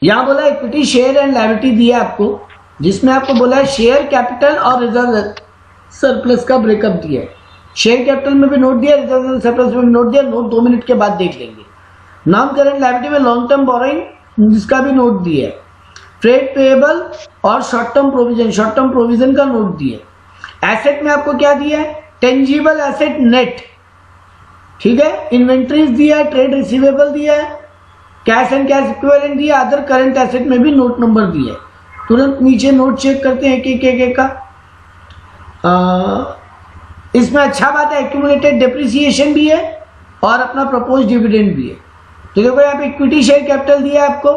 यहाँ बोला equity share and liability दिया आपको, जिसमें आपको बोला है शेयर कैपिटल और रिजर्व सरप्लस का ब्रेकअप दिया है। शेयर कैपिटल में भी नोट दिया, रिजर्व सरप्लस में भी नोट दिया। नोट 2 मिनट के बाद देख लेंगे। नॉन करेंट लायबिलिटी में लॉन्ग टर्म बोरोइंग जिसका भी नोट दिया है। ट्रेड पेएबल और शॉर्ट टर्म प्रोविजन का नोट दिया है। एसेट में आपको क्या दिया है? टेंजिबल एसेट नेट, ठीक है। इन्वेंट्रीज दिया है, ट्रेड रिसीवेबल दिया है, कैश एंड कैश इक्विवेलेंट दिया, अदर करंट एसेट में भी नोट नंबर दिया है। तुरंत नीचे नोट चेक करते हैं एक का। इसमें अच्छा बात है एक्यूमुलेटेड डेप्रिसिएशन भी है और अपना प्रपोज डिविडेंड भी है। तो देखो यहाँ पे इक्विटी शेयर कैपिटल दिया है आपको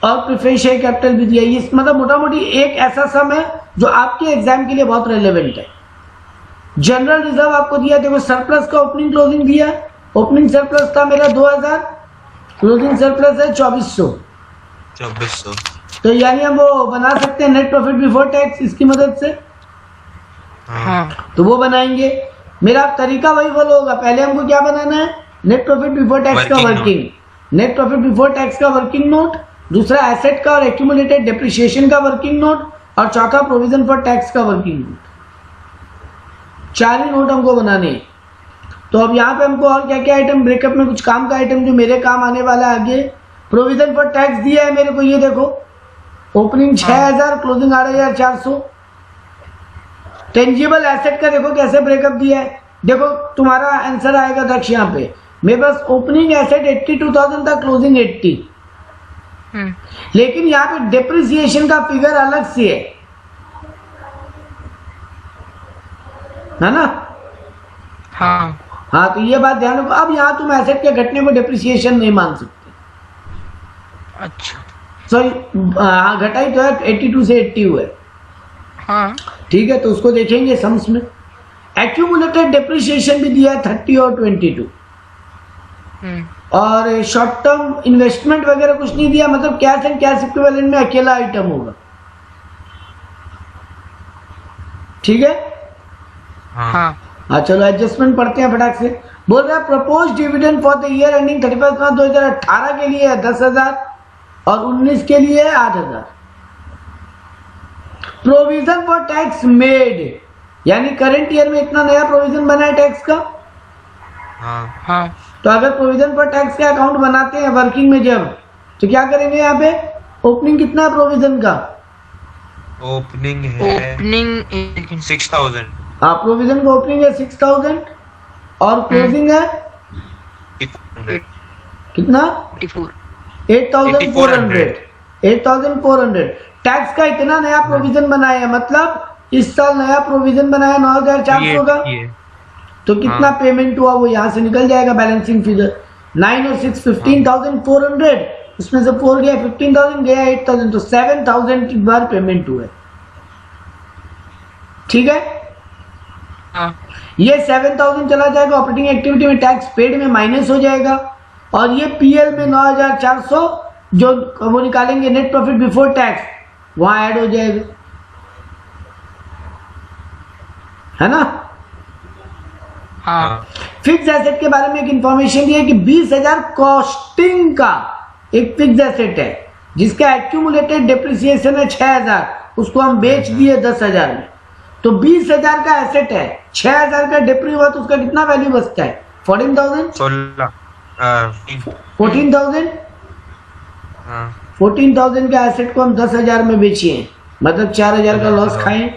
और प्रेफरेंस शेयर कैपिटल भी दिया है। ये मतलब मोटा मोटी एक ऐसा सम है जो आपके एग्जाम के लिए बहुत रेलेवेंट है। जनरल रिजर्व आपको दिया, देखो सरप्लस का ओपनिंग क्लोजिंग दिया है। ओपनिंग सरप्लस था मेरा 2000, क्लोजिंग सरप्लस है 2400। तो यानी हम वो बना सकते हैं नेट प्रॉफिट बिफोर टैक्स इसकी मदद से। तो वो बनाएंगे। मेरा तरीका वही फॉलो होगा। पहले हमको क्या बनाना है? नेट प्रॉफिट बिफोर टैक्स का working, net profit before tax का वर्किंग नोट, दूसरा एसेट का और एक्यूमुलेटेड डेप्रिसिएशन का वर्किंग नोट, और चौथा प्रोविजन फॉर टैक्स का वर्किंग नोट। 4 ही नोट हमको बनाने हैं। तो अब यहाँ पे हमको और क्या क्या आइटम, ब्रेकअप में कुछ काम का आइटम जो मेरे काम आने वाला है आगे। प्रोविजन फॉर टैक्स दिया है मेरे को, ये देखो ओपनिंग 6000, क्लोजिंग 8400। टेंजिबल एसेट का देखो कैसे ब्रेकअप दिया है। देखो तुम्हारा आंसर आएगा दक्ष यहाँ पे। मेरे पास ओपनिंग एसेट 82,000 था, क्लोजिंग 80। लेकिन यहाँ पे डेप्रिसिएशन का फिगर अलग से है ना। हाँ तो ये बात ध्यान रखो। अब यहाँ तुम एसेट के घटने को डेप्रिसिएशन नहीं मान सकते। अच्छा सॉरी, घटाई तो है 82 से 80 हुए। हाँ ठीक है, तो उसको देखेंगे सम्स में। एक्यूमुलेटेड डेप्रिसिएशन भी दिया है 30 और 22। और शॉर्ट टर्म इन्वेस्टमेंट वगैरह कुछ नहीं दिया, मतलब कैश एंड कैश इक्विवेलेंट में अकेला आइटम होगा। ठीक है। हाँ चलो एडजस्टमेंट पढ़ते हैं फटाक से। बोल रहा है propose dividend for the year ending 31 मार्च 2018 के लिए है 10,000 और 19 के लिए है 8,000। प्रोविजन फॉर टैक्स मेड, यानी करंट ईयर में इतना नया प्रोविजन बना है टैक्स का। तो अगर प्रोविजन फॉर टैक्स का अकाउंट बनाते हैं वर्किंग में जब, तो क्या करेंगे यहाँ पे? ओपनिंग कितना है प्रोविजन का? ओपनिंग 6,000। हाँ, प्रोविजन का ओपनिंग है 6,000 और क्लोजिंग है कितना? 8,400। टैक्स का इतना नया प्रोविजन बनाया है, मतलब इस साल नया प्रोविजन बनाया 9,400 का। तो कितना पेमेंट हुआ वो यहाँ से निकल जाएगा बैलेंसिंग फिगर। 9 और 6 15,400, उसमें से 4 गया 15,000 गया 8,000, तो 7,000 बार पेमेंट हुआ है। ठीक है। ये 7,000 चला जाएगा ऑपरेटिंग एक्टिविटी में, टैक्स पेड में माइनस हो जाएगा। और ये पीएल में 9,400 जो वो निकालेंगे नेट प्रॉफिट बिफोर टैक्स, वहां ऐड हो जाएगा, है ना। फिक्स एसेट के बारे में एक इंफॉर्मेशन दी है कि 20,000 कॉस्टिंग का एक फिक्स एसेट है जिसका एक्यूमुलेटेड डेप्रिसिएशन है 6,000, उसको हम बेच दिए 10,000 में। तो 20,000 का एसेट है, 6,000 का डिप्री हुआ तो उसका कितना वैल्यू बचता है? 14,000 14,000 का एसेट को हम 10,000 में बेचिए, मतलब 4,000 का लॉस खाएं।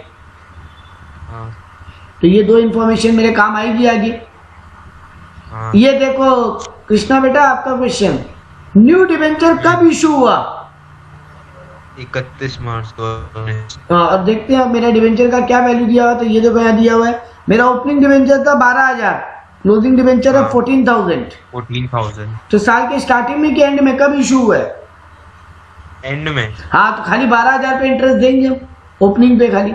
तो ये 2 इंफॉर्मेशन मेरे काम आएगी आगे। ये देखो कृष्णा बेटा, आपका क्वेश्चन, न्यू डिवेंचर कब इशू हुआ? 31 मार्च को। हाँ, अब देखते हैं मेरा डिवेंचर का क्या वैल्यू दिया हुआ। तो ये देखो यहाँ दिया हुआ है, मेरा ओपनिंग डिवेंचर था 12,000, क्लोजिंग डिवेंचर है 14,000। तो साल के स्टार्टिंग में कि एंड में, कब इशू हुआ है? एंड में। हाँ, तो खाली 12,000 पे इंटरेस्ट देंगे हम ओपनिंग पे खाली,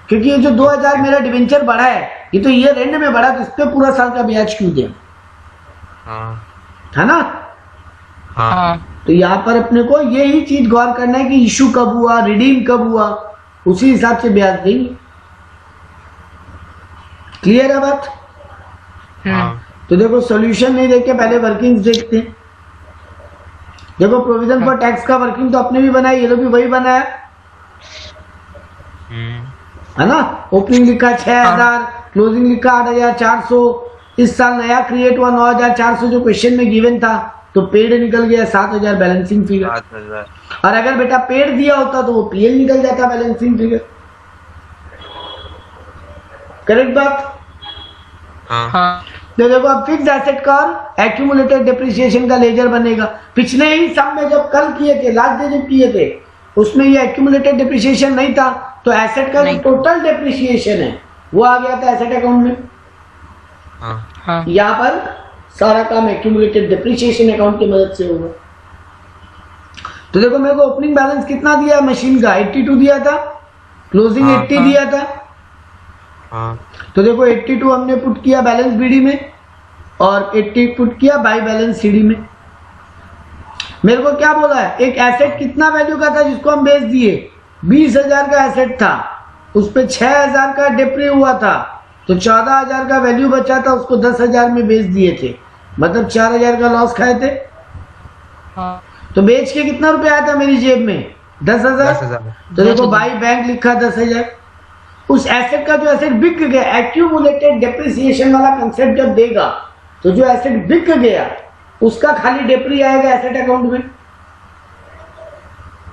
क्योंकि ये जो 2,000 मेरा डिवेंचर बढ़ा है ये तो ईयर एंड में बढ़ा, तो इस पे पूरा साल का ब्याज क्यों दें? है ना। तो यहाँ पर अपने को यही चीज गौर करना है कि इशू कब हुआ, रिडीम कब हुआ, उसी हिसाब से ब्याज देंगे। क्लियर है बात? तो देखो सॉल्यूशन नहीं देख के पहले वर्किंग्स देखते हैं। देखो प्रोविजन फॉर टैक्स का वर्किंग तो अपने भी बनाया, ये लोग भी वही बनाया है ना। ओपनिंग लिखा 6000, क्लोजिंग लिखा 8400। इस साल नया क्रिएट हुआ 9400 जो क्वेश्चन में गिवन था, तो पेड निकल गया 7000 बैलेंसिंग फिगर। 7000। और अगर बेटा पेड दिया होता तो वो पीएल निकल जाता बैलेंसिंग फिगर। करेक्ट बात। हाँ हाँ तो देखो अब फिक्स एसेट का और एक्यूमुलेटेड डिप्रिसिएशन का लेजर बनेगा। पिछले ही सम में जब कल किए थे, लास्ट डे जब किए थे, उसमें ये एक्यूमुलेटेड डिप्रिसिएशन नहीं था, तो एसेट का जो नहीं। टोटल डिप्रिसिएशन है वो आ गया था एसेट अकाउंट में। हाँ हाँ यहाँ पर सारा काम एक्यूमुलेटेड डिप्रिसिएशन अकाउंट की मदद से होगा। तो देखो मेरे को ओपनिंग बैलेंस कितना दिया है मशीन का, 82 दिया था, क्लोजिंग हाँ, 80 हाँ। दिया था। हाँ तो देखो 82 हमने पुट किया बैलेंस बीडी में और 80 पुट किया बाई बैलेंस सीडी में। मेरे को क्या बोला है, एक एसेट कितना वैल्यू का था जिसको हम बेच दिए, 20,000 का एसेट था, उस पे 6,000 का डिप्री हुआ था, तो 14,000 का वैल्यू बचा था, उसको 10,000 में बेच दिए थे, मतलब 4,000 का लॉस खाए थे। हाँ तो बेच के कितना रुपया आया था मेरी जेब में, 10,000। 10,000। तो देखो 10,000। बाई बैंक लिखा 10,000। उस एसेट का जो एसेट बिक गया, एक्यूमुलेटेड डिप्रिसिएशन वाला कंसेप्ट जब देगा, तो जो एसेट बिक गया उसका खाली डिप्री आएगा एसेट अकाउंट में।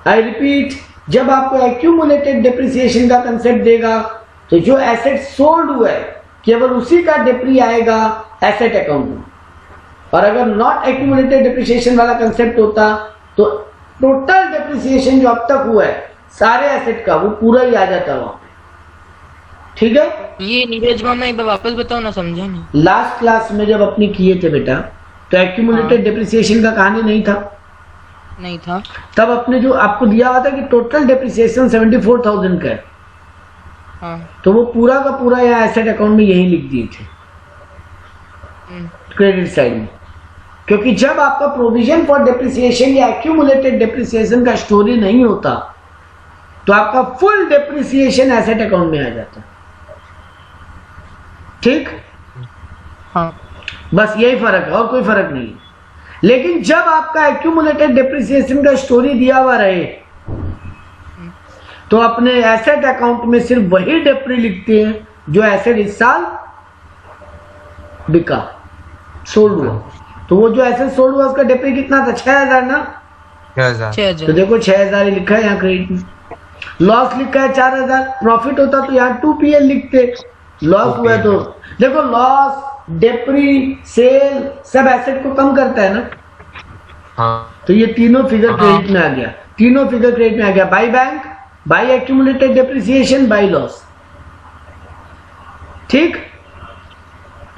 आई रिपीट, जब आपको एक्यूमुलेटेड डिप्रिसिएशन का कंसेप्ट देगा तो जो एसेट सोल्ड हुआ है केवल उसी का डिप्री आएगा एसेट अकाउंट में। और अगर नॉट एक्यूमुलेटेड डिप्रिसिएशन वाला कंसेप्ट होता तो टोटल डिप्रिसिएशन जो अब तक हुआ है सारे एसेट का वो पूरा ही आ जाता वहां पे। ठीक है। ये नीरज मामा एक बार वापस बताओ ना, समझा नहीं। लास्ट क्लास में जब अपनी किए थे बेटा, तो एक्यूमुलेटेड डिप्रिसिएशन का कहानी नहीं था, नहीं था। तब अपने जो आपको दिया हुआ था कि टोटल डिप्रिसिएशन 74,000 का है, हाँ तो वो पूरा का पूरा यहाँ एसेट अकाउंट में यही लिख दिए थे क्रेडिट साइड में। क्योंकि जब आपका प्रोविजन फॉर डिप्रिसिएशन या एक्यूमुलेटेड डिप्रिसिएशन का स्टोरी नहीं होता तो आपका फुल डिप्रिसिएशन एसेट अकाउंट में आ जाता। ठीक, हाँ बस यही फर्क है और कोई फर्क नहीं है। लेकिन जब आपका एक्यूमुलेटेड डिप्रिसिएशन का स्टोरी दिया हुआ रहे तो अपने एसेट अकाउंट में सिर्फ वही डिप्री लिखते हैं जो एसेट इस साल बिका, सोल्ड हुआ। तो वो जो एसेट सोल्ड हुआ उसका डिप्री कितना था, 6,000 ना। 6,000। 6,000। तो देखो 6,000 ही लिखा है यहाँ क्रेडिट में। लॉस लिखा है 4,000, प्रॉफिट होता तो यहाँ 2PL लिखते, लॉस हुआ है तो देखो लॉस, डिप्री, सेल सब एसेट को कम करता है ना। हाँ तो ये तीनों फिगर क्रेडिट में आ गया, तीनों फिगर क्रेडिट में आ गया, by bank, by accumulated depreciation, by loss. ठीक।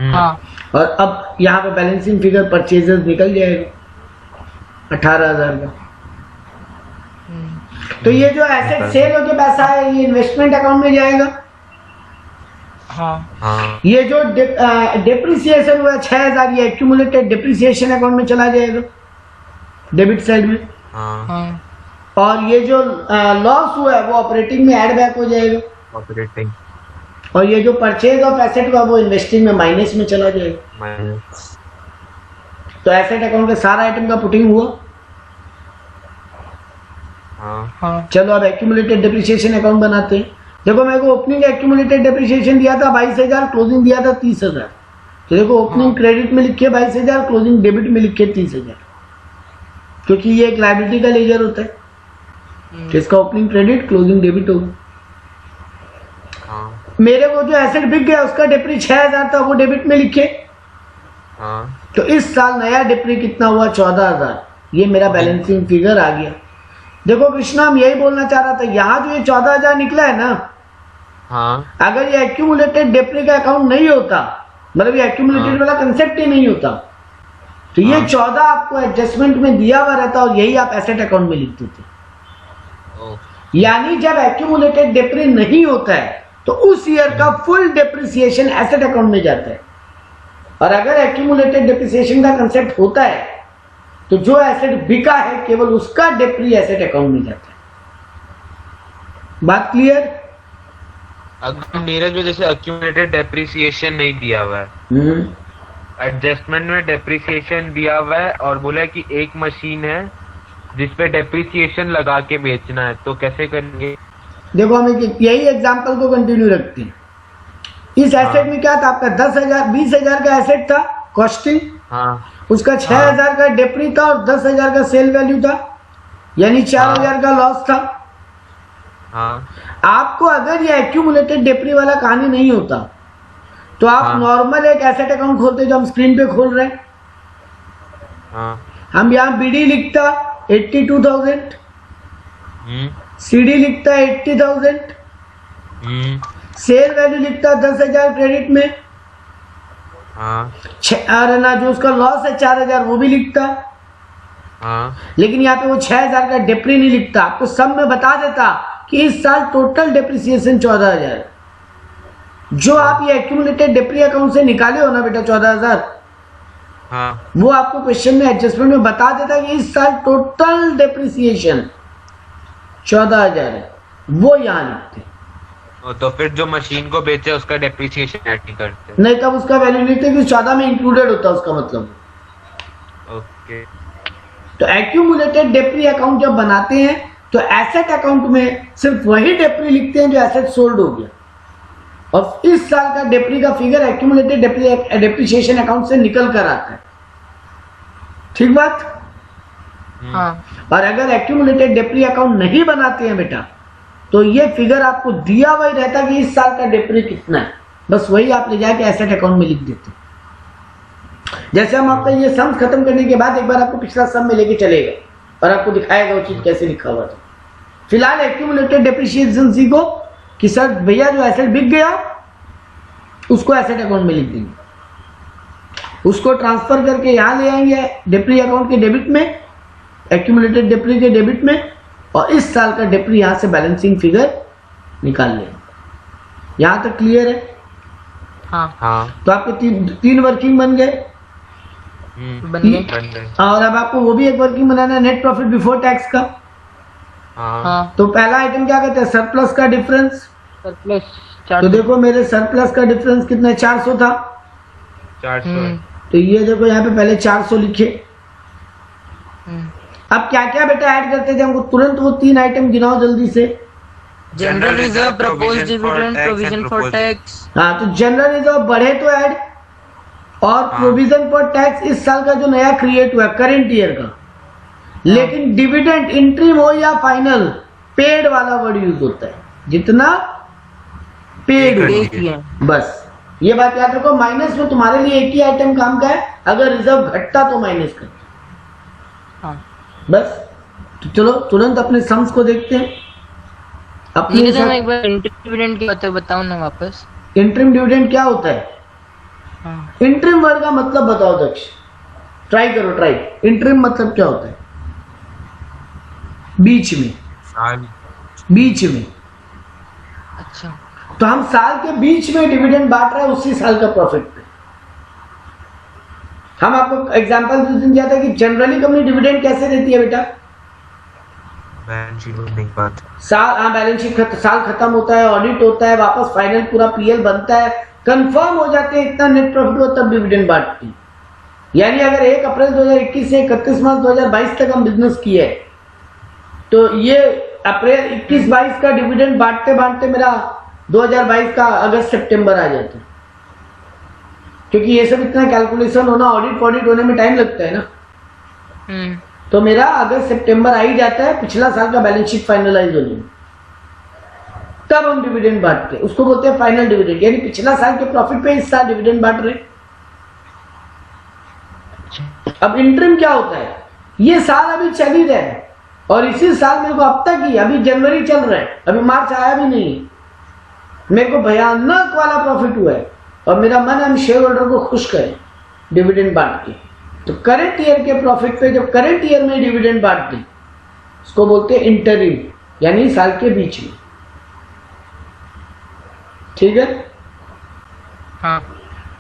हाँ और अब यहाँ पे बैलेंसिंग फिगर परचेजेस निकल जाएगा 18,000 का। तो ये जो एसेट सेल होके पैसा है ये इन्वेस्टमेंट अकाउंट में जाएगा। हाँ हाँ ये जो डिप्रिसिएशन हुआ 6,000 ये एक्यूमुलेटेड डिप्रिसिएशन अकाउंट में चला जाएगा डेबिट साइड में। हाँ हाँ और ये जो लॉस हुआ है वो ऑपरेटिंग में ऐड बैक हो जाएगा। ऑपरेटिंग और ये जो परचेज ऑफ एसेट हुआ वो इन्वेस्टिंग में माइनस में चला जाएगा। माइनस। तो एसेट अकाउंट का सारा आइटम का पुटिंग हुआ। हाँ हाँ चलो अब एक्यूमुलेटेड डिप्रिसिएशन अकाउंट बनाते हैं। देखो मेरे को ओपनिंग एक्यूमुलेटेड डिप्रिसिएशन दिया था 22,000, क्लोजिंग दिया था 30,000। तो देखो ओपनिंग क्रेडिट में लिखे 22,000, क्लोजिंग डेबिट में लिखे 30,000, क्योंकि ये एक लायबिलिटी का लेजर होता है। तो इसका ओपनिंग क्रेडिट क्लोजिंग डेबिट होगा। हाँ मेरे को जो एसेट बिक गया उसका डिप्री 6,000 था वो डेबिट में लिखे। हाँ तो इस साल नया डिप्री कितना हुआ, 14,000। ये मेरा बैलेंसिंग फिगर आ गया। देखो कृष्णा हम यही बोलना चाह रहा था, यहाँ जो ये 14,000 निकला है ना, हाँ अगर ये एक्यूमुलेटेड डिप्री का अकाउंट नहीं होता, मतलब ये एक्यूमुलेटेड वाला कंसेप्ट ही नहीं होता, तो ये 14 आपको एडजस्टमेंट में दिया हुआ रहता और यही आप एसेट अकाउंट में लिखते थे। ओ यानी जब एक्यूमुलेटेड डिप्री नहीं होता है तो उस ईयर का फुल डिप्रिसिएशन एसेट अकाउंट में जाता है। और अगर एक्यूमुलेटेड डिप्रिसिएशन का कंसेप्ट होता है तो जो एसेट बिका है केवल उसका डिप्री एसेट अकाउंट में जाता है। बात क्लियर? अगर नीरज में जैसे अक्यूमुलेटेड डेप्रिसिएशन नहीं दिया हुआ है, एडजस्टमेंट में डेप्रिसिएशन दिया हुआ है और बोला है कि एक मशीन है जिसपे डेप्रिसिएशन लगा के बेचना है, तो कैसे करेंगे? देखो हम यही एग्जांपल को कंटिन्यू रखते हैं। इस एसेट में क्या था, आपका 10,000 20,000 का एसेट था कॉस्टिंग, हाँ उसका 6,000 का डेप्री था और 10,000 का सेल वैल्यू था, यानी 4,000 का लॉस था। हाँ आपको अगर ये एक्यूमुलेटेड डेप्री वाला कहानी नहीं होता तो आप हाँ। नॉर्मल एक एसेट अकाउंट खोलते जो हम स्क्रीन पे खोल रहे हैं। हाँ हम यहाँ बीडी लिखता 82,000, सीडी लिखता 80,000, सेल वैल्यू लिखता 10,000 क्रेडिट में, हाँ और ना जो उसका लॉस है 4,000 वो भी लिखता। हाँ लेकिन यहाँ पे वो 6,000 का डेप्री नहीं लिखता, आपको सब में बता देता कि इस साल टोटल डेप्रिसिएशन 14,000। जो आप ये एक्यूमुलेटेड डेप्री अकाउंट से निकाले हो ना बेटा 14,000, हाँ वो आपको क्वेश्चन में एडजस्टमेंट में बता देता कि इस साल टोटल डेप्रिसिएशन 14,000 है, वो यहाँ लिखते। तो फिर जो मशीन को बेचे उसका डेप्रिसिएशन ऐड नहीं करते? नहीं, तब उसका वैल्यू लिखते कि 14 में इंक्लूडेड होता उसका मतलब। ओके। तो एक्यूमुलेटेड डेप्री अकाउंट जब बनाते हैं तो एसेट अकाउंट में सिर्फ वही डेप्री लिखते हैं जो एसेट सोल्ड हो गया, और इस साल का डेप्री का फिगर एक्यूमुलेटेड डेप्रिसिएशन अकाउंट से निकल कर आता है। ठीक बात? हाँ और अगर एक्यूमुलेटेड डेप्री अकाउंट नहीं बनाते हैं बेटा तो ये फिगर आपको दिया हुआ ही रहता कि इस साल का डेप्री कितना है, बस वही आप ले जाके एसेट अकाउंट में लिख देते। जैसे हम आपका ये सम खत्म करने के बाद एक बार आपको पिछला सम में लेके चलेगा और आपको दिखाएगा वो चीज कैसे लिखा हुआ था। फिलहाल एक्यूमुलेटेड डेप्रिसिएशन सीखो कि सर भैया जो एसेट बिक गया उसको एसेट अकाउंट में लिख देंगे, उसको ट्रांसफर करके यहां ले आएंगे डेप्री अकाउंट के डेबिट में, एक्यूमुलेटेड डेप्री के डेबिट में, और इस साल का डेप्री यहां से बैलेंसिंग फिगर निकाल लेंगे। यहां तक क्लियर है? हाँ हाँ तो आपके तीन वर्किंग बन गए। बन गए। बन गए। और अब आपको वो भी एक वर्किंग बनाना है, नेट प्रॉफिट बिफोर टैक्स का। हाँ हाँ तो पहला आइटम क्या कहते हैं, सरप्लस का डिफरेंस। सरप्लस तो 400। देखो मेरे सरप्लस का डिफरेंस कितना है, 400 था। 400। तो ये देखो यहाँ पे पहले 400 लिखे। अब क्या क्या बेटा ऐड करते थे हमको, तुरंत वो 3 आइटम गिनाओ जल्दी से। General reserve, proposed dividend, provision for tax. हाँ, तो जनरल रिजर्व बढ़े तो ऐड, और प्रोविजन फॉर टैक्स इस साल का जो नया क्रिएट हुआ है करंट ईयर का। लेकिन डिविडेंड इंट्रीम हो या फाइनल, पेड वाला वर्ड यूज होता है, जितना पेड एक ही है। बस ये बात याद रखो। माइनस में तुम्हारे लिए एक ही आइटम काम का है, अगर रिजर्व घटता तो माइनस कर। हाँ बस तो चलो तुरंत अपने सम्स को देखते हैं। अपने नीरज मैं एक बार डिविडेंड क्या होता है बताओ ना वापस। इंटरिम डिविडेंड क्या होता है? हाँ इंटरिम वर्ड का मतलब बताओ दक्ष, ट्राई करो ट्राई। इंटरिम मतलब क्या होता है? बीच में, साल। बीच में। अच्छा तो हम साल के बीच में डिविडेंड बांट रहे हैं उसी साल का प्रॉफिट पे। हम आपको एग्जांपल जिस दिन दिया था कि जनरली कंपनी डिविडेंड कैसे देती है बेटा, बैलेंस शीट होने के बाद। साल बैलेंस शीट साल खत्म होता है, ऑडिट होता है, वापस फाइनल पूरा पीएल बनता है, कंफर्म हो जाते हैं इतना नेट प्रॉफिट हो तब डिविडेंड बांटती है। यानी अगर 1 अप्रैल 2021 से 31 मार्च 2022 तक हम बिजनेस किए तो ये अप्रैल 21-22 का डिविडेंड बांटते बांटते मेरा 2022 का अगस्त सितंबर आ जाता है, क्योंकि ये सब इतना कैलकुलेशन होना, ऑडिट होने में टाइम लगता है ना। तो मेरा अगस्त सितंबर आ ही जाता है पिछला साल का बैलेंस शीट फाइनलाइज होने में, तब हम डिविडेंड बांटते हैं। उसको बोलते हैं फाइनल डिविडेंड, यानी पिछला साल के प्रॉफिट पे इस साल डिविडेंड बांट रहे। अब इंटरिम क्या होता है, ये साल अभी चल ही रहा है और इसी साल मेरे को अब तक ही, अभी जनवरी चल रहा है, अभी मार्च आया भी नहीं, मेरे को भयानक वाला प्रॉफिट हुआ है और मेरा मन हम शेयर होल्डर को खुश करें डिविडेंड बांट के। तो करंट ईयर के प्रॉफिट पे जब करंट ईयर में डिविडेंड बांट दें उसको बोलते हैं इंटरिम, यानी साल के बीच में। ठीक है? हाँ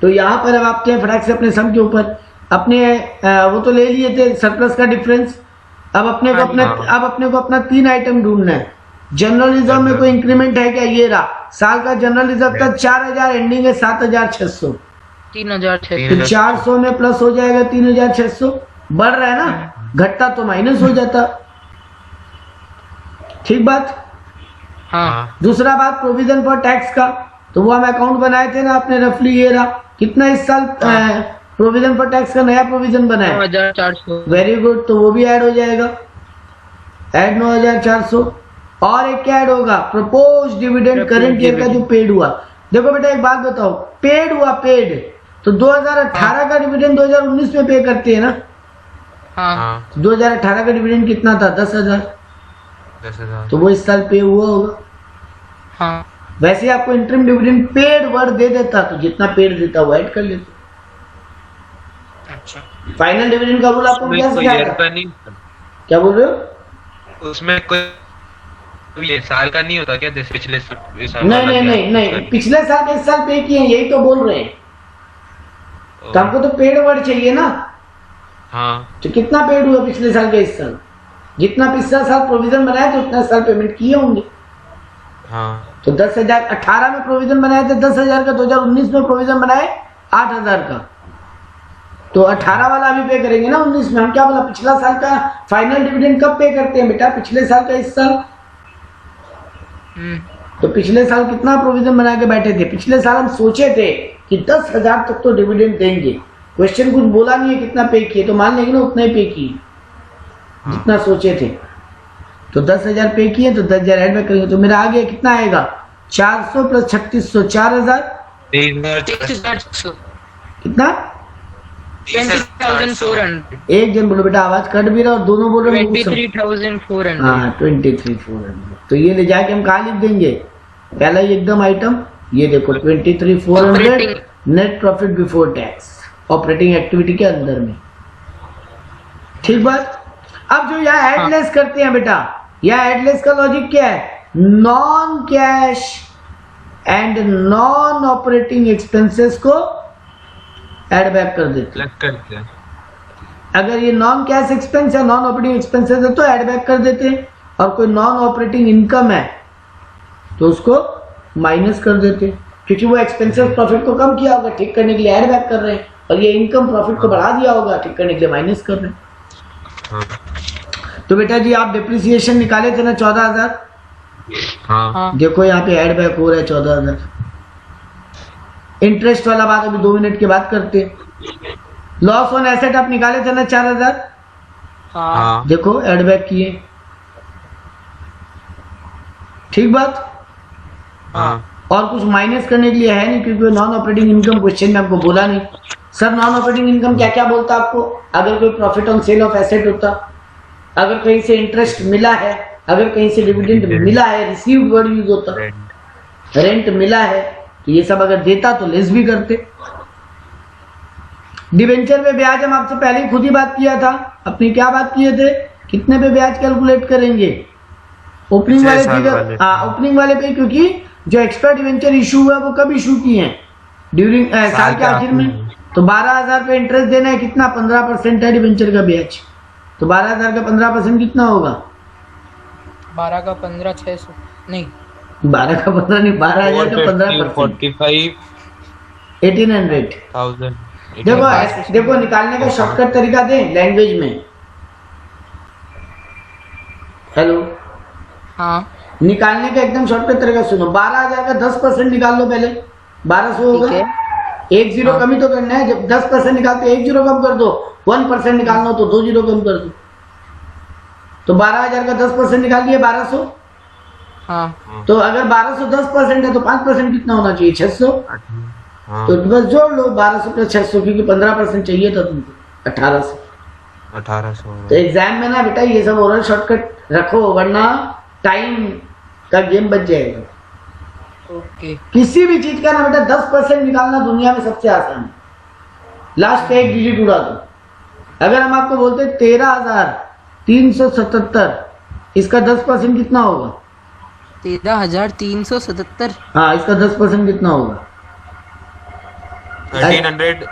तो यहां पर अब आप क्या फटाक से अपने सम के ऊपर अपने वो तो ले लिए थे सरप्लस का डिफरेंस। अब अपने को अपना 3 आइटम ढूंढना है। जनरल रिजर्व में कोई इंक्रीमेंट है क्या? ये रहा, साल का जनरल रिजर्व था 4,000, एंडिंग है 7,600। 3,600। तो 400 में प्लस हो जाएगा 3,600, बढ़ रहा है ना, घटता तो माइनस हो जाता। ठीक बात। हाँ दूसरा बात प्रोविजन फॉर टैक्स का, तो वो हम अकाउंट बनाए थे ना आपने, रफली ये रहा। कितना इस साल प्रोविजन फॉर टैक्स का नया प्रोविजन बनाया? 9,400। वेरी गुड, तो वो भी ऐड हो जाएगा, ऐड 9,400। और एक क्या ऐड होगा? प्रपोज डिविडेंड करंट ईयर का जो पेड हुआ। देखो बेटा एक बात बताओ, पेड हुआ, पेड तो 2018 का डिविडेंड 2019 में पे करते हैं ना। हाँ 2018 का डिविडेंड कितना था? 10,000। 10,000। तो वो इस साल पे हुआ होगा। हाँ वैसे आपको इंटरिम डिविडेंड पेड वर्ड दे देता तो जितना पेड देता वो ऐड कर लेते। अच्छा। फाइनल डिविडेंड का रूल आपको उसमें क्या कोई सिखाया ईयर था? का नहीं, क्या बोल रहे हो? उसमें कोई ये साल का नहीं होता क्या, जैसे पिछले साल नहीं वाला नहीं क्या? नहीं नहीं, पिछले साल के इस साल पे किए हैं, यही तो बोल रहे हैं। तो हमको तो पेड वर्ड चाहिए ना। हाँ तो कितना पेड हुआ पिछले साल के इस साल? जितना पिछला साल प्रोविजन बनाया तो उतना साल पेमेंट किए होंगे। हाँ तो 10,000 18 में प्रोविजन बनाए थे 10,000 का, 2019 में प्रोविजन बनाए 8,000 का, तो 18 वाला अभी पे करेंगे ना 19 में। हम क्या बोला, पिछला साल का फाइनल डिविडेंड कब पे करते हैं बेटा? पिछले साल का इस साल। तो पिछले साल कितना प्रोविजन बना के बैठे थे? पिछले साल हम सोचे थे कि 10,000 तक तो डिविडेंड देंगे। क्वेश्चन कुछ बोला नहीं है कितना पे किए, तो मान लेंगे ना उतना ही पे किए जितना सोचे थे। तो 10,000 पे किए तो 10,000 ऐड बैक करेंगे, तो मेरा आ गया कितना आएगा? 400 प्लस 3600 4,000। 23,400। कितना? 20,400। एक जन बोलो बेटा, आवाज कट भी रहा और दोनों बोल रहे हैं। 23,400। हाँ 23,400। तो ये ले जाके हम कहाँ लिख देंगे? पहला ही एकदम आइटम ये देखो 23,400 net profit before tax, operating activity के अंदर में। ठीक बात। अब जो यहाँ एडलेस करते हैं बेटा, यहाँ एडलेस का लॉजिक क्या है? Non cash and non operating expenses को एड बैक कर देते हैं। प्लस करते हैं। अगर ये नॉन कैश एक्सपेंस या नॉन ऑपरेटिंग एक्सपेंसेस है तो ऐड बैक कर देते हैं, और कोई नॉन ऑपरेटिंग इनकम है तो उसको माइनस कर देते हैं, क्योंकि वो एक्सपेंसेस प्रॉफिट को कम किया होगा, ठीक करने के लिए ऐड बैक कर रहे हैं, और ये इनकम प्रॉफिट को बढ़ा दिया होगा, ठीक करने के लिए माइनस कर रहे हैं। हाँ तो बेटा जी आप डिप्रिसिएशन निकाले थे ना 14,000, हाँ देखो यहाँ पे ऐड बैक हो रहा है 14,000। इंटरेस्ट वाला बात अभी 2 मिनट के बाद करते हैं। लॉस ऑन एसेट आप निकाले थे ना 4,000, हाँ देखो ऐड बैक किए। ठीक बात। हाँ और कुछ माइनस करने के लिए है नहीं, क्योंकि नॉन ऑपरेटिंग इनकम क्वेश्चन में आपको बोला नहीं। सर नॉन ऑपरेटिंग इनकम क्या क्या बोलता आपको? अगर कोई profit on sale of asset होता, अगर कहीं से इंटरेस्ट मिला है, अगर कहीं से डिविडेंड मिला है, रिसीव्ड वर्ड यूज होता, रेंट मिला है, तो ये सब अगर देता तो लेस भी करते। डिवेंचर पे ब्याज हम आपसे पहले ही खुद ही बात किया था। अपनी क्या बात किए थे? कितने पे ब्याज कैलकुलेट करेंगे? ओपनिंग वाले फिगर, हाँ ओपनिंग वाले पे, क्योंकि जो एक्स्ट्रा डिवेंचर इशू हुआ वो कब इशू किए हैं? ड्यूरिंग साल के आखिर में। तो 12,000 पे इंटरेस्ट देना है, कितना? 15% है डिवेंचर का ब्याज। तो 12,000 का 15% कितना होगा? 12 का 15 600 नहीं 12 का 15 नहीं, 12,000 का 15%, 45,000। 1,800। देखो निकालने का शॉर्टकट तरीका दें लैंग्वेज में। हेलो, हाँ निकालने का एकदम शॉर्टकट तरीका सुनो। 12,000 का 10% निकाल लो पहले, 1,200 होगा। एक जीरो कमी तो करना है, जब 10% निकालते एक जीरो कम कर दो, 1% निकालना हो तो 2 जीरो कम कर दो। तो 12,000 का 10% निकाल दिए 1,200। हाँ तो अगर 1,200 10% है तो 5% कितना होना चाहिए? 600। हाँ तो बस जोड़ लो 1200 प्लस 600, क्योंकि 15% चाहिए था तुमको, 1,800। 1,800। तो एग्जाम में ना बेटा ये सब ओरल शॉर्टकट रखो, वरना टाइम का गेम बच जाएगा। ओके किसी भी चीज का ना बेटा 10% निकालना दुनिया में सबसे आसान है। लास्ट का एक डिजिट उड़ा दो। अगर हम आपको बोलते 13,377, इसका 10% कितना होगा? 13,377। हाँ, इसका 10% कितना होगा? 1,300।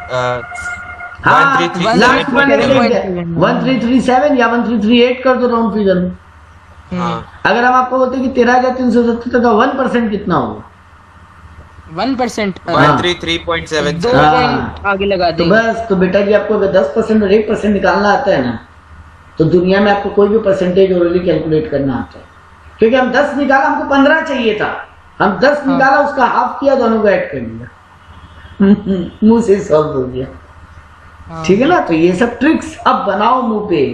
हाँ, 1,337। लास्ट वन 1,337 या 1,338 कर दो राउंड फिगर में। हाँ अगर हम आपको बोलते कि 13,377 का 1% कितना होगा? 1%। 133.7। 2 पॉइंट आगे लगा तो देंगे। बस, तो बेटा जी आपको अगर 10% और 1% निकालना आता है ना, तो दुनिया में आपको कोई भी परसेंटेज ओरली कैलकुलेट करना आता है। क्योंकि हम 10 निकाला, हमको 15 चाहिए था, हम 10 निकाला, उसका हाफ किया, दोनों को ऐड कर लिया, मुंह से सॉल्व हो गया। ठीक है ना। तो ये सब ट्रिक्स अब बनाओ मुंह पे।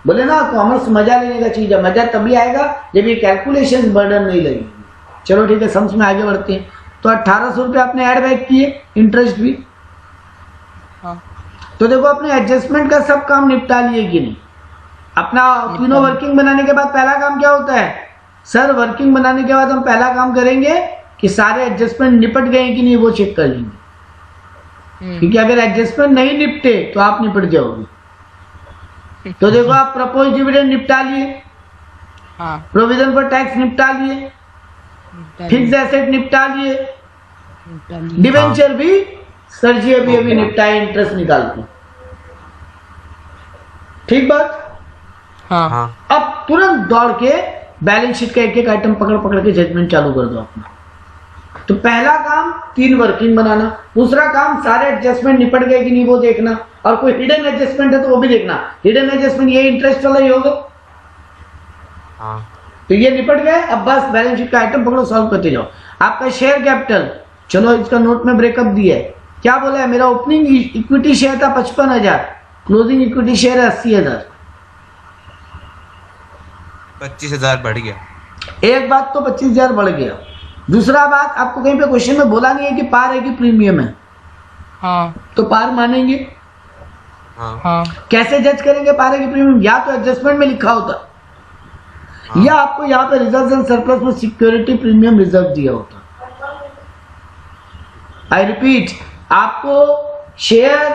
बोले ना कॉमर्स मजा लेने का चीज है, मजा तभी आएगा जब ये कैलकुलेशन बर्डन नहीं लगेगी। चलो ठीक है, सम्स में आगे बढ़ते हैं। तो 1800 रुपये आपने ऐड बैक किए, इंटरेस्ट भी। तो देखो अपने एडजस्टमेंट का सब काम निपटा लिए कि नहीं। अपना तीनों वर्किंग बनाने के बाद पहला काम क्या होता है सर? वर्किंग बनाने के बाद हम पहला काम करेंगे कि सारे एडजस्टमेंट निपट गए कि नहीं वो चेक कर लेंगे, क्योंकि अगर एडजस्टमेंट नहीं निपटे तो आप निपट जाओगे। तो देखो आप प्रपोज डिविडेंड निपटा लिए, प्रोविजन फॉर टैक्स निपटा लिए, फिक्स एसेट निपटा लिए, डिवेंचर भी सर जी अभी निपटाए इंटरेस्ट निकाल के। ठीक बात। हाँ। अब तुरंत दौड़ के बैलेंस शीट का एक एक आइटम पकड़ पकड़ के जजमेंट चालू कर दो अपना। तो पहला काम 3 वर्किंग बनाना, दूसरा काम सारे एडजस्टमेंट निपट गए कि नहीं वो देखना, और कोई हिडन एडजस्टमेंट है तो वो भी देखना। हिडन एडजस्टमेंट ये इंटरेस्ट वाला ही होगा। तो ये निपट गए, अब बस बैलेंस शीट का आइटम पकड़ो, सॉल्व करते जाओ। आपका शेयर कैपिटल, चलो इसका नोट में ब्रेकअप दिया है। क्या बोला है? मेरा ओपनिंग इक्विटी शेयर था 55,000, क्लोजिंग इक्विटी शेयर है 80,000। 25,000 बढ़ गया। एक बात तो 25,000 बढ़ गया। दूसरा बात, आपको कहीं पे क्वेश्चन में बोला नहीं है कि पार है कि प्रीमियम है। तो पार मानेंगे। कैसे जज करेंगे पार है कि प्रीमियम? या तो एडजस्टमेंट में लिखा होता, या आपको यहाँ पे रिजर्व एंड सरप्लस में सिक्योरिटी प्रीमियम रिजर्व दिया होता। आई रिपीट, आपको शेयर,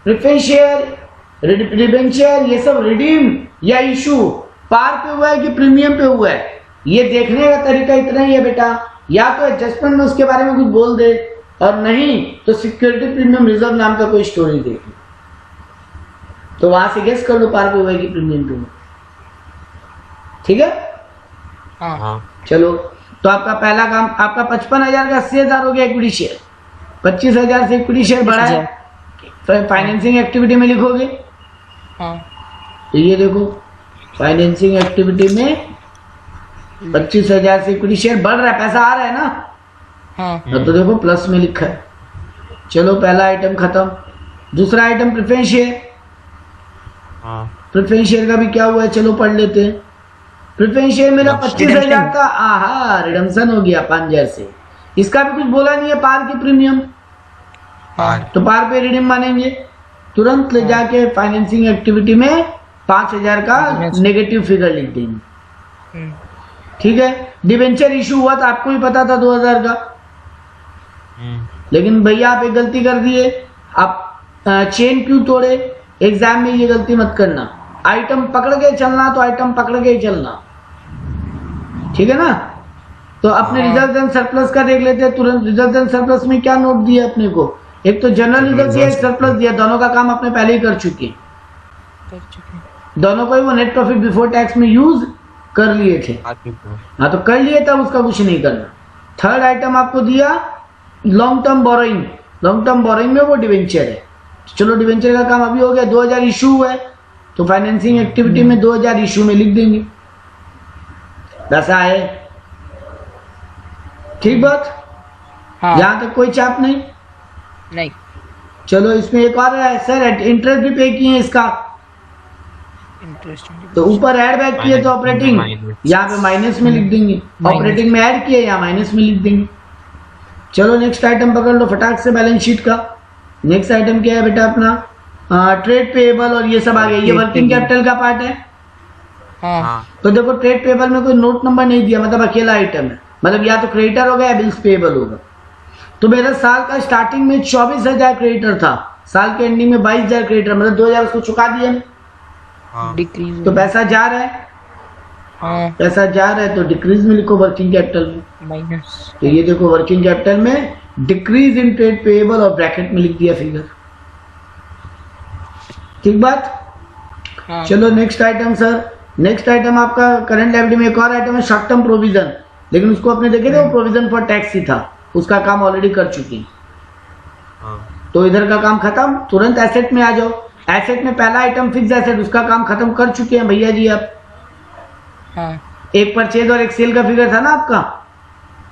प्रेफरेंस शेयर, डिबेंचर, ये सब रिडीम या इशू पार पे हुआ है कि प्रीमियम पे हुआ है, ये देखने का तरीका इतना ही है बेटा। या तो एडजस्टमेंट में उसके बारे में कुछ बोल दे, और नहीं तो सिक्योरिटी प्रीमियम रिजर्व नाम का कोई स्टोरी देख लो, तो वहां से गेस कर लो पार पे हुआ है कि प्रीमियम पे हुआ। ठीक है। चलो, तो आपका पहला काम, आपका 55,000 का 80,000 हो गया इक्विटी शेयर। 25,000 से इक्विटी शेयर बढ़ा है, फाइनेंसिंग एक्टिविटी में लिखोगे। तो ये देखो फाइनेंसिंग एक्टिविटी में 25,000 से इक्विटी शेयर बढ़ रहा है, पैसा आ रहा है ना। तो देखो प्लस में लिखा है। चलो पहला आइटम खत्म। दूसरा item preference share. Preference share का भी क्या हुआ है, चलो पढ़ लेते हैं। प्रेफरेंस शेयर मेरा 25,000 का, आहा रिडम्पशन हो गया 5,000 से। इसका भी कुछ बोला नहीं है पार की प्रीमियम, तो पार पे रिडीम मानेंगे। तुरंत ले जाके फाइनेंसिंग एक्टिविटी में 5,000 का नेगेटिव फिगर लिख देंगे। ठीक है। डिवेंचर इशू हुआ था, आपको भी पता था 2,000 का, लेकिन भैया आप एक गलती कर दिए, आप चेन क्यों तोड़े? एग्जाम में ये गलती मत करना। आइटम पकड़ के चलना तो आइटम पकड़ के ही चलना, ठीक है ना। तो अपने रिजर्व एंड सरप्लस का देख लेते हैं तुरंत। रिजर्व एंड सरप्लस में क्या नोट दिया अपने को? एक तो जनरल रिजर्व दिया, एक सरप्लस दिया। दोनों का काम अपने पहले ही कर चुके, दोनों को ही वो नेट प्रॉफिट बिफोर टैक्स में यूज कर लिए थे। हाँ तो कर लिए, तब उसका कुछ नहीं करना। थर्ड आइटम आपको दिया long term borrowing. Long term borrowing में वो डिवेंचर है। चलो डिवेंचर का काम अभी हो गया। 2,000 इशू है, तो फाइनेंसिंग एक्टिविटी में 2,000 इशू में लिख देंगे, पैसा है। ठीक बात। यहां तक कोई चाप नहीं। चलो इसमें एक और है सर, इंटरेस्ट भी पे किए इसका, तो ऊपर ऐड बैक किए तो ऑपरेटिंग, यहाँ पे माइनस में लिख देंगे। ऑपरेटिंग में ऐड किए, यहाँ माइनस में लिख देंगे। चलो नेक्स्ट आइटम पकड़ लो फटाक से बैलेंस शीट का। नेक्स्ट आइटम क्या है बेटा अपना? ट्रेड पेएबल और ये सब आ गया। ये वर्किंग कैपिटल का पार्ट है। तो देखो ट्रेड पेएबल में कोई नोट नंबर नहीं दिया, मतलब अकेला आइटम है, मतलब या तो क्रेडिटर होगा या बिल्स पेएबल होगा। तो मेरा साल का स्टार्टिंग में 24,000 क्रेडिटर था, साल के एंडिंग में 22,000 क्रेडिटर, मतलब 2,000 उसको चुका दिया। तो पैसा जा रहा है, पैसा जा रहा है तो डिक्रीज में लिखो वर्किंग कैपिटल में माइनस। तो ये देखो वर्किंग कैपिटल में डिक्रीज इन ट्रेड पेएबल और ब्रैकेट में लिख दिया फिगर। ठीक बात। चलो next item sir. Next item आपका करंट लायबिलिटी में एक और आइटम है शॉर्ट टर्म प्रोविजन, लेकिन उसको अपने देखे थे वो प्रोविजन फॉर टैक्स ही था, उसका काम ऑलरेडी कर चुके हैं। तो इधर का काम खत्म। तुरंत एसेट में आ जाओ। एसेट में पहला आइटम फिक्स एसेट, उसका काम खत्म कर चुके हैं भैया जी आप। एक परचेज और एक सेल का फिगर था ना आपका,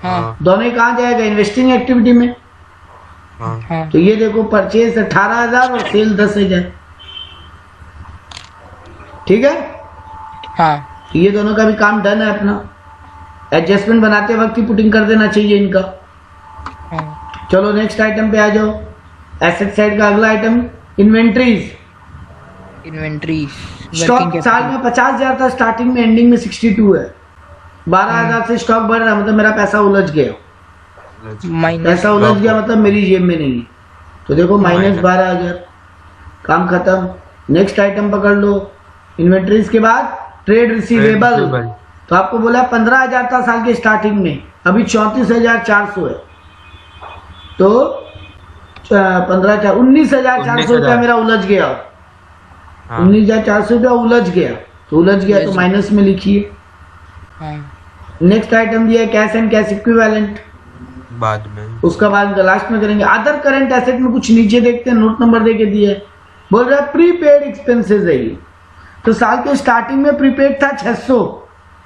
हाँ दोनों ही कहाँ जाएगा, इन्वेस्टिंग एक्टिविटी में। हाँ हाँ तो ये देखो परचेज 18,000 और सेल 10,000, ठीक है। हाँ तो ये दोनों का भी काम डन है अपना। एडजस्टमेंट बनाते वक्त ही पुटिंग कर देना चाहिए इनका। हाँ चलो नेक्स्ट आइटम पे आ जाओ। एसेट साइड का अगला आइटम इन्वेंट्रीज। इन्वेंट्री स्टॉक साल में 50,000 था, स्टार्टिंग में, एंडिंग में 62 है। 12,000 से स्टॉक बढ़ रहा, मतलब मेरा पैसा उलझ गया। माइनस पैसा उलझ गया मतलब मेरी जेब में नहीं है, तो देखो माइनस 12,000, काम खत्म। नेक्स्ट आइटम पकड़ लो इन्वेंट्रीज के बाद ट्रेड रिसीवेबल। तो आपको बोला 15,000 था साल के स्टार्टिंग में, अभी 34,400 है। तो 15,000 19,400 रुपया मेरा उलझ गया। 19,400 रुपया उलझ गया, तो उलझ गया तो माइनस में लिखिए। हाँ नेक्स्ट आइटम दिया है कैश एंड कैश इक्विवेलेंट, बाद में, उसका बाद लास्ट में करेंगे। अदर करंट एसेट में कुछ नीचे देखते हैं, नोट नंबर देके दिए है, बोल रहा है प्रीपेड एक्सपेंसेस है ये। तो साल के स्टार्टिंग में प्रीपेड था 600,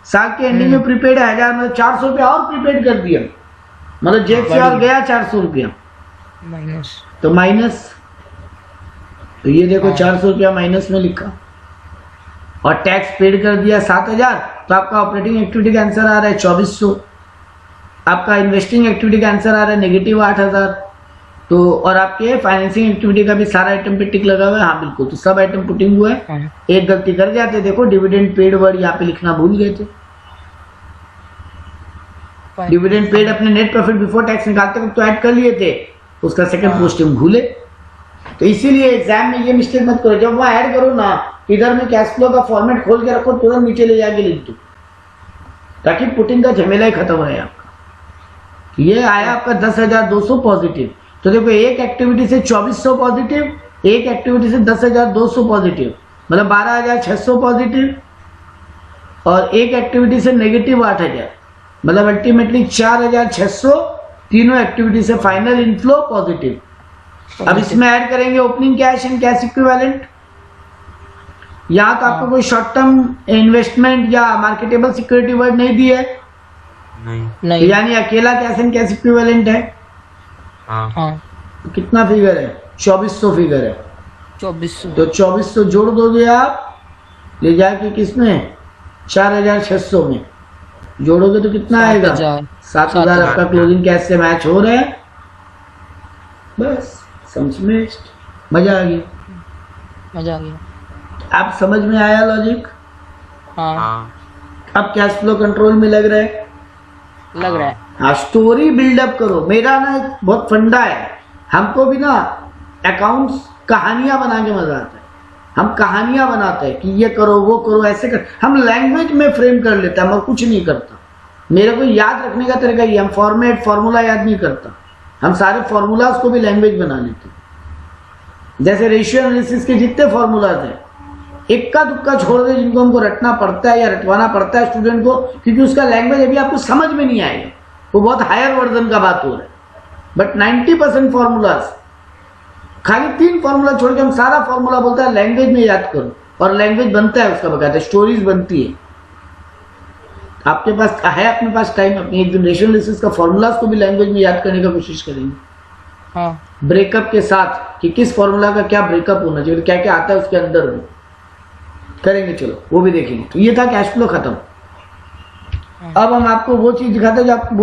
साल के एंडिंग में प्रीपेड है 1000, मतलब 400 रुपया और प्रीपेड कर दिया, मतलब जेब से और गया 400 रुपया, माइनस तो माइनस। तो ये देखो 400 रुपया माइनस में लिखा, और टैक्स पेड कर दिया 7,000। तो आपका ऑपरेटिंग एक्टिविटी का आंसर आ रहा है 2400। आपका इन्वेस्टिंग एक्टिविटी का आंसर आ रहा है नेगेटिव 8,000। तो और आपके फाइनेंसिंग एक्टिविटी का भी सारा आइटम पे टिक लगा हुआ है, हाँ बिल्कुल, तो सब आइटम पुटिंग हुआ है। हाँ एक गलती कर जाते, देखो डिविडेंड पेड वर्ड यहाँ पे लिखना भूल गए थे। डिविडेंड पेड अपने नेट प्रॉफिट बिफोर टैक्स निकालते वक्त तो ऐड कर लिए थे, उसका सेकंड पोस्टिंग भूले। तो इसीलिए एग्जाम में ये मिस्टेक मत करो, जब वहां ऐड करो ना, इधर में कैश फ्लो का फॉर्मेट खोल के रखो, तुरंत नीचे ले जाके लिख दो, ताकि पुटिंग का झमेला ही खत्म रहे आपका। ये आया आपका 10,200 पॉजिटिव। तो देखो एक एक्टिविटी से 2400 पॉजिटिव, एक एक्टिविटी से 10,200 पॉजिटिव, मतलब 12,600 पॉजिटिव, और एक एक्टिविटी से नेगेटिव 8,000, मतलब अल्टीमेटली 4,600 तीनों एक्टिविटी से फाइनल इनफ्लो पॉजिटिव। अब इसमें ऐड करेंगे opening cash and cash equivalent. यहाँ तो आपको कोई शॉर्ट टर्म इन्वेस्टमेंट या मार्केटेबल सिक्योरिटी वर्ड नहीं दी है, नहीं यानी अकेला कैश एंड कैश इक्विवेलेंट है। हाँ तो कितना फिगर है, 2400 फिगर है। 2400 तो 2400 जोड़ दोगे आप, ले जाके किसमें 4,600 में जोड़ोगे तो कितना आएगा 7,000। आपका क्लोजिंग कैश से मैच हो रहा है, बस समझ में मजा आ गई। मजा आ गया। आप समझ में आया लॉजिक। हाँ अब कैश फ्लो कंट्रोल में लग रहा है, लग रहा है। हाँ स्टोरी बिल्डअप करो। मेरा ना एक बहुत फंडा है, हमको भी ना अकाउंट्स कहानियां बना के मजा आता है। हम कहानियां बनाते हैं कि ये करो वो करो ऐसे कर, हम लैंग्वेज में फ्रेम कर लेते हैं, मैं कुछ नहीं करता। मेरे को याद रखने का तरीका ये, हम फॉर्मेट फॉर्मूला याद नहीं करता, हम सारे फॉर्मूलाज को भी लैंग्वेज बना लेते हैं। जैसे रेशियो एनालिसिस के जितने फॉर्मूलाज हैं, इक्का दुक्का छोड़ दे जिनको हमको रटना पड़ता है या रटवाना पड़ता है स्टूडेंट को, क्योंकि उसका लैंग्वेज अभी आपको समझ में नहीं आएगा, वो बहुत हायर वर्जन का बात हो रहा है। बट 90% फॉर्मूलाज, खाली 3 फॉर्मूला छोड़ के हम सारा फॉर्मूला बोलता है लैंग्वेज में याद करो, और लैंग्वेज बनता है उसका बकायदा, स्टोरीज बनती है। आपके पास है अपने पास टाइम, अपनी एक दिन रेशियो एनालिसिस का फॉर्मूलाज को भी लैंग्वेज में याद करने का कोशिश करेंगे, हाँ ब्रेकअप के साथ कि किस फॉर्मूला का क्या ब्रेकअप होना चाहिए, क्या क्या आता है उसके अंदर में करेंगे। चलो वो भी देखेंगे। तो ये था कैश फ्लो खत्म। अब हम आपको वो चीज दिखाते हैं जो आपको